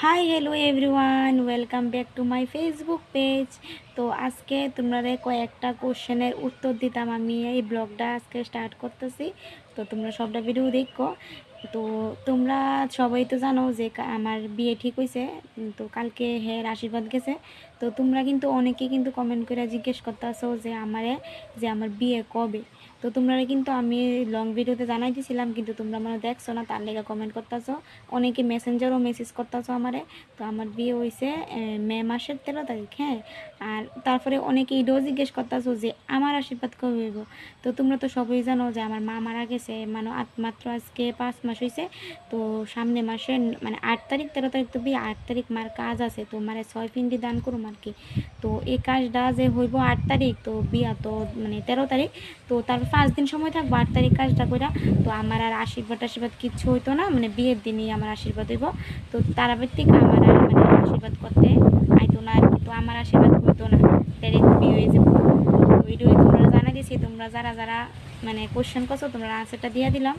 Hi hello everyone, welcome back to my Facebook page. তো আজকে তোমরা কয়েকটা কোশ্চেনের উত্তর দিতাম আমি এই ব্লগটা আজকে স্টার্ট করতেছি। তো তোমরা সবটা ভিডিও দেখো। তো তোমরা সবাই তো জানো যে আমার বিয়ে ঠিক হয়েছে। তো কালকে হের আশীর্বাদ গেছে। তো তোমরা কিন্তু অনেকে কিন্তু কমেন্ট করে জিজ্ঞেস করতেছো যে আমার বিয়ে কবে। তো তোমরা কিন্তু আমি লং ভিডিওতে জানাই দিয়েছিলাম, কিন্তু তোমরা মানে দেখছো না, তার লেগে কমেন্ট করতেছো। অনেকে মেসেঞ্জারও মেসেজ করতেছো আমারে। তো আমার বিয়ে হয়েছে মে মাসের 13 তারিখ, হ্যাঁ। আর তারপরে অনেকে এটাও জিজ্ঞেস করতেছো যে আমার আশীর্বাদ কবে হইব। তো তোমরা তো সবাই জানো যে আমার মা মারা গেছে, মানে মাত্র আজকে 5 মাস হয়েছে। তো সামনে মাসে মানে 8 তারিখ 13 তারিখ তো বিয়ে, 8 তারিখ মার কাজ আছে, তো মারে 6 পিন্ডি দান করুম আর কি। তো এই কাজটা যে হইব 8 তারিখ, তো বিয়া তো মানে 13 তারিখ। তো তার 5 দিন সময় থাকবো 8 তারিখ কাজটা কইরা। তো আমার আর আশীর্বাদ কিচ্ছু হইতো না, মানে বিয়ের দিনই আমার আশীর্বাদ হইব। তো তারাবাড়ির থেকে আমার আর মানে আশীর্বাদ করতে আইতো না আর কি। তো আমার আশীর্বাদ হইতো না, ডাইরেক্ট বিয়ে হয়ে যাবো। তো ভিডিও তোমরা জানা দিছি, তোমরা যারা যারা মানে কোশ্চেন করছো তোমরা আনসারটা দিয়ে দিলাম।